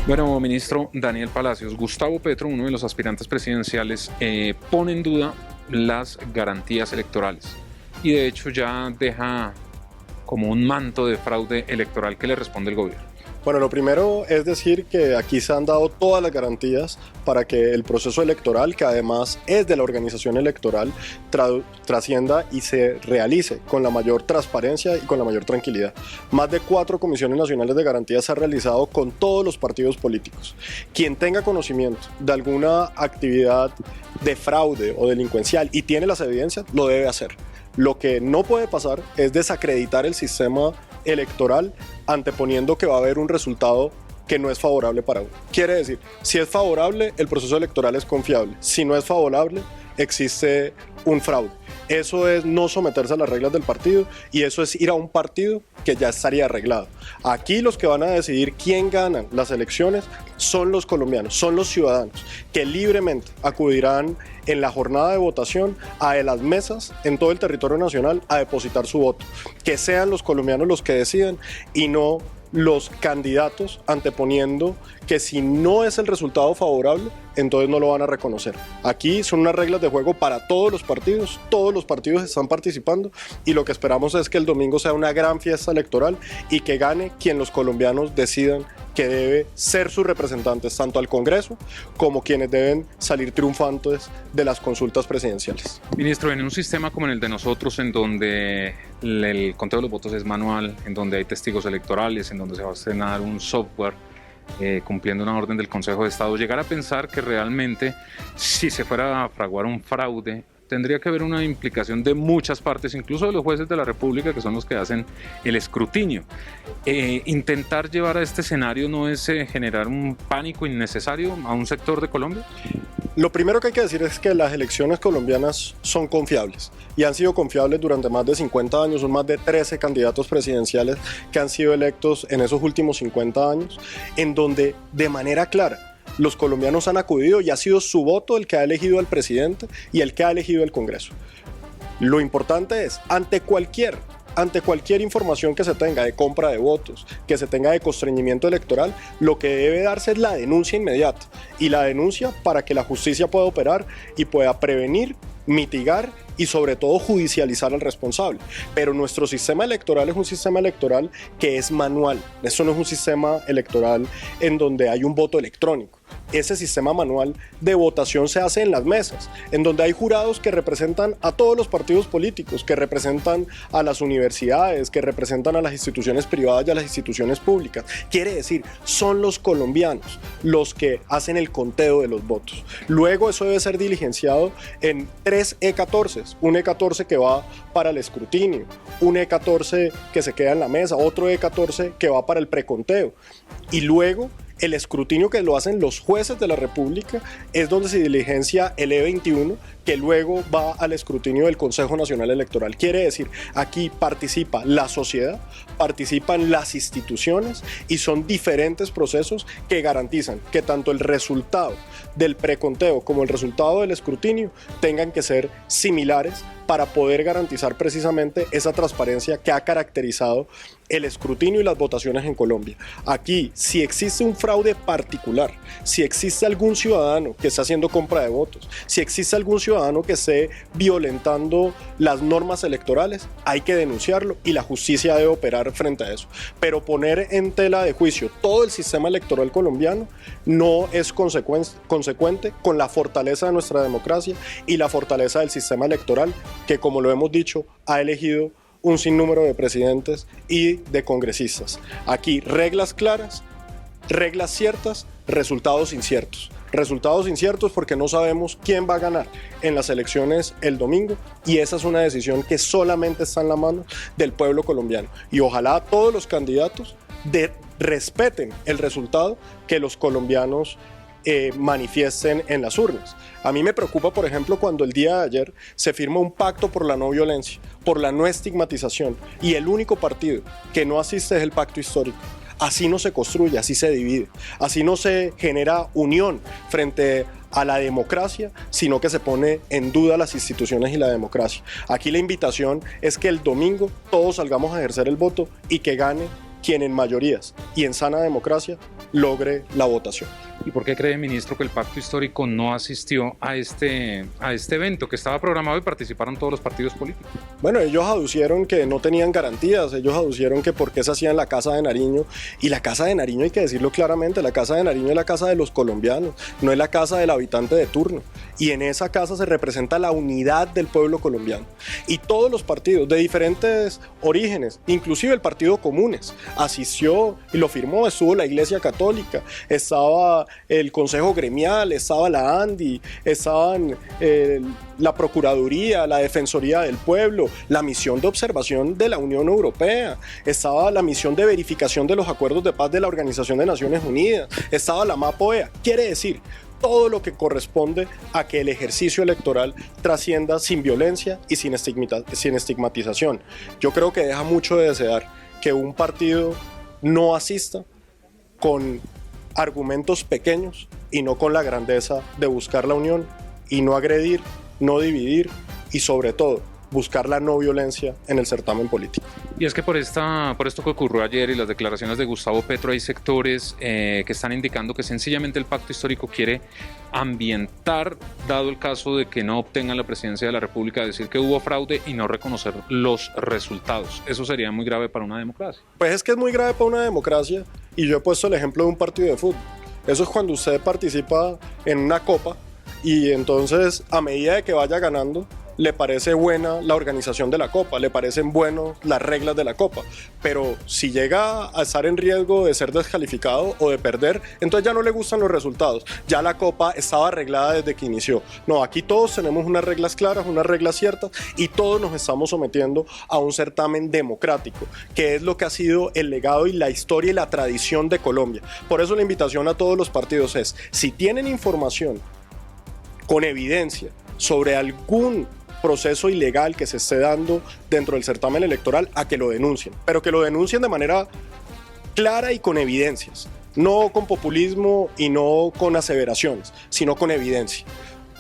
Bueno, ministro Daniel Palacios, Gustavo Petro, uno de los aspirantes presidenciales, pone en duda las garantías electorales y de hecho ya deja como un manto de fraude electoral que le responde el gobierno. Bueno, lo primero es decir que aquí se han dado todas las garantías para que el proceso electoral, que además es de la organización electoral, trascienda y se realice con la mayor transparencia y con la mayor tranquilidad. Más de 4 comisiones nacionales de garantías se han realizado con todos los partidos políticos. Quien tenga conocimiento de alguna actividad de fraude o delincuencial y tiene las evidencias, lo debe hacer. Lo que no puede pasar es desacreditar el sistema electoral anteponiendo que va a haber un resultado que no es favorable para uno. Quiere decir, si es favorable, el proceso electoral es confiable. Si no es favorable, existe un fraude. Eso es no someterse a las reglas del partido y eso es ir a un partido que ya estaría arreglado. Aquí los que van a decidir quién gana las elecciones son los colombianos, son los ciudadanos que libremente acudirán en la jornada de votación a las mesas en todo el territorio nacional a depositar su voto. Que sean los colombianos los que decidan y no los candidatos anteponiendo que si no es el resultado favorable, entonces no lo van a reconocer. Aquí son unas reglas de juego para todos los partidos están participando y lo que esperamos es que el domingo sea una gran fiesta electoral y que gane quien los colombianos decidan que debe ser sus representantes, tanto al Congreso como quienes deben salir triunfantes de las consultas presidenciales. Ministro, en un sistema como en el de nosotros, en donde el conteo de los votos es manual, en donde hay testigos electorales, en donde se va a estrenar un software cumpliendo una orden del Consejo de Estado, llegar a pensar que realmente si se fuera a fraguar un fraude, tendría que haber una implicación de muchas partes, incluso de los jueces de la República, que son los que hacen el escrutinio. Intentar llevar a este escenario no es generar un pánico innecesario a un sector de Colombia. Lo primero que hay que decir es que las elecciones colombianas son confiables y han sido confiables durante más de 50 años. Son más de 13 candidatos presidenciales que han sido electos en esos últimos 50 años, en donde de manera clara los colombianos han acudido y ha sido su voto el que ha elegido al presidente y el que ha elegido el Congreso. Lo importante es, ante cualquier información que se tenga de compra de votos, que se tenga de constreñimiento electoral, lo que debe darse es la denuncia inmediata y la denuncia para que la justicia pueda operar y pueda prevenir, mitigar y sobre todo judicializar al responsable. Pero nuestro sistema electoral es un sistema electoral que es manual. Eso no es un sistema electoral en donde hay un voto electrónico. Ese sistema manual de votación se hace en las mesas, en donde hay jurados que representan a todos los partidos políticos, que representan a las universidades, que representan a las instituciones privadas y a las instituciones públicas. Quiere decir, son los colombianos los que hacen el conteo de los votos. Luego eso debe ser diligenciado en 3 E14, un E14 que va para el escrutinio, un E14 que se queda en la mesa, otro E14 que va para el preconteo y luego el escrutinio que lo hacen los jueces de la República es donde se diligencia el E21 que luego va al escrutinio del Consejo Nacional Electoral. Quiere decir, aquí participa la sociedad, participan las instituciones y son diferentes procesos que garantizan que tanto el resultado del preconteo como el resultado del escrutinio tengan que ser similares para poder garantizar precisamente esa transparencia que ha caracterizado el escrutinio y las votaciones en Colombia. Aquí, si existe un fraude particular, si existe algún ciudadano que está haciendo compra de votos, si existe algún ciudadano que esté violentando las normas electorales, hay que denunciarlo y la justicia debe operar frente a eso. Pero poner en tela de juicio todo el sistema electoral colombiano no es consecuente con la fortaleza de nuestra democracia y la fortaleza del sistema electoral que, como lo hemos dicho, ha elegido un sinnúmero de presidentes y de congresistas. Aquí reglas claras, reglas ciertas, resultados inciertos. Resultados inciertos porque no sabemos quién va a ganar en las elecciones el domingo y esa es una decisión que solamente está en la mano del pueblo colombiano. Y ojalá todos los candidatos respeten el resultado que los colombianos manifiesten en las urnas. A mí me preocupa, por ejemplo, cuando el día de ayer se firma un pacto por la no violencia, por la no estigmatización y el único partido que no asiste es el pacto histórico. Así no se construye, así se divide, así no se genera unión frente a la democracia, sino que se pone en duda las instituciones y la democracia. Aquí la invitación es que el domingo todos salgamos a ejercer el voto y que gane quien en mayorías y en sana democracia logre la votación. ¿Y por qué cree, ministro, que el pacto histórico no asistió a este evento que estaba programado y participaron todos los partidos políticos? Bueno, ellos aducieron que no tenían garantías, ellos aducieron que por qué se hacía en la Casa de Nariño, y la Casa de Nariño hay que decirlo claramente, la Casa de Nariño es la casa de los colombianos, no es la casa del habitante de turno, y en esa casa se representa la unidad del pueblo colombiano, y todos los partidos de diferentes orígenes, inclusive el Partido Comunes, asistió y lo firmó, estuvo la Iglesia Católica, estaba el Consejo Gremial, estaba la ANDI, estaban la Procuraduría, la Defensoría del Pueblo, la misión de observación de la Unión Europea, estaba la misión de verificación de los acuerdos de paz de la Organización de Naciones Unidas, estaba la MAPOEA. Quiere decir, todo lo que corresponde a que el ejercicio electoral trascienda sin violencia y sin estigmatización. Yo creo que deja mucho de desear que un partido no asista con argumentos pequeños y no con la grandeza de buscar la unión y no agredir, no dividir y sobre todo buscar la no violencia en el certamen político. Y es que por esto que ocurrió ayer y las declaraciones de Gustavo Petro, hay sectores que están indicando que sencillamente el pacto histórico quiere ambientar, dado el caso de que no obtengan la presidencia de la República, decir que hubo fraude y no reconocer los resultados. Eso sería muy grave para una democracia. Pues es que es muy grave para una democracia, y yo he puesto el ejemplo de un partido de fútbol. Eso es cuando usted participa en una copa y entonces a medida de que vaya ganando le parece buena la organización de la copa, le parecen buenas las reglas de la copa, pero si llega a estar en riesgo de ser descalificado o de perder, entonces ya no le gustan los resultados, ya la copa estaba arreglada desde que inició. No, aquí todos tenemos unas reglas claras, unas reglas ciertas, y todos nos estamos sometiendo a un certamen democrático, que es lo que ha sido el legado y la historia y la tradición de Colombia. Por eso la invitación a todos los partidos es, si tienen información con evidencia sobre algún proceso ilegal que se esté dando dentro del certamen electoral, a que lo denuncien, pero que lo denuncien de manera clara y con evidencias, no con populismo y no con aseveraciones, sino con evidencia.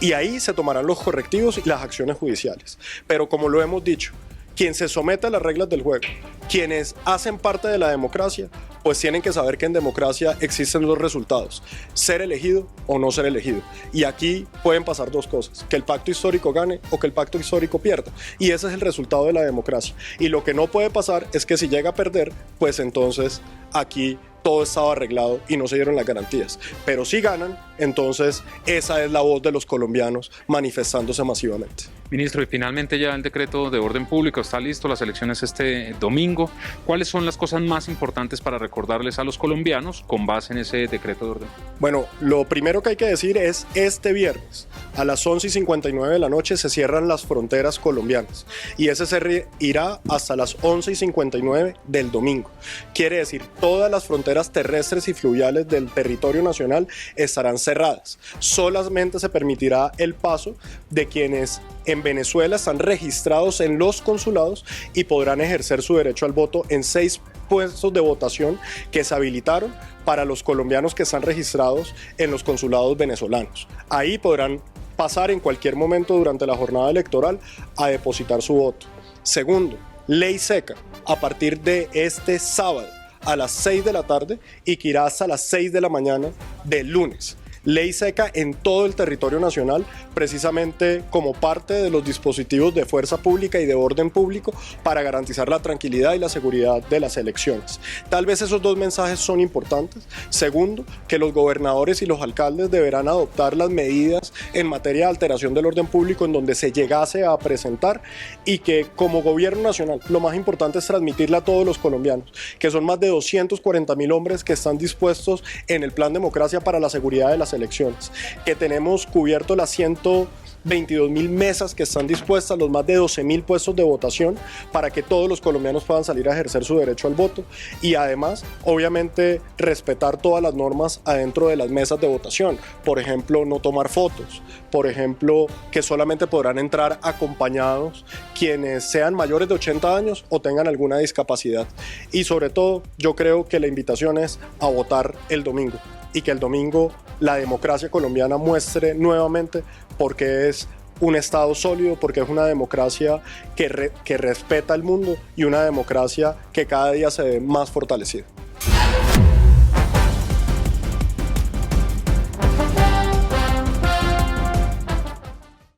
Y ahí se tomarán los correctivos y las acciones judiciales. Pero como lo hemos dicho, quien se somete a las reglas del juego, quienes hacen parte de la democracia, pues tienen que saber que en democracia existen dos resultados: ser elegido o no ser elegido. Y aquí pueden pasar dos cosas: que el pacto histórico gane o que el pacto histórico pierda. Y ese es el resultado de la democracia. Y lo que no puede pasar es que si llega a perder, pues entonces aquí todo estaba arreglado y no se dieron las garantías. Pero si ganan, entonces esa es la voz de los colombianos manifestándose masivamente. Ministro, y finalmente ya el decreto de orden público está listo, las elecciones este domingo. ¿Cuáles son las cosas más importantes para recordarles a los colombianos con base en ese decreto de orden público? Bueno, lo primero que hay que decir es, este viernes a las 11:59 de la noche se cierran las fronteras colombianas y ese cierre irá hasta las 11:59 del domingo. Quiere decir, todas las fronteras terrestres y fluviales del territorio nacional estarán cerradas. Solamente se permitirá el paso de quienes en Venezuela están registrados en los consulados y podrán ejercer su derecho al voto en 6 puestos de votación que se habilitaron para los colombianos que están registrados en los consulados venezolanos. Ahí podrán pasar en cualquier momento durante la jornada electoral a depositar su voto. Segundo, ley seca a partir de este sábado a las 6 de la tarde y que irá hasta las 6 de la mañana del lunes. Ley seca en todo el territorio nacional, precisamente como parte de los dispositivos de fuerza pública y de orden público para garantizar la tranquilidad y la seguridad de las elecciones. Tal vez esos dos mensajes son importantes. Segundo, que los gobernadores y los alcaldes deberán adoptar las medidas en materia de alteración del orden público en donde se llegase a presentar, y que como gobierno nacional lo más importante es transmitirle a todos los colombianos que son más de 240.000 hombres que están dispuestos en el Plan Democracia para la seguridad de las elecciones, que tenemos cubierto las 122.000 mesas que están dispuestas, los más de 12.000 puestos de votación para que todos los colombianos puedan salir a ejercer su derecho al voto, y además obviamente respetar todas las normas adentro de las mesas de votación. Por ejemplo, no tomar fotos, por ejemplo, que solamente podrán entrar acompañados quienes sean mayores de 80 años o tengan alguna discapacidad. Y sobre todo, yo creo que la invitación es a votar el domingo, y que el domingo la democracia colombiana muestre nuevamente por qué es un Estado sólido, porque es una democracia que respeta al mundo y una democracia que cada día se ve más fortalecida.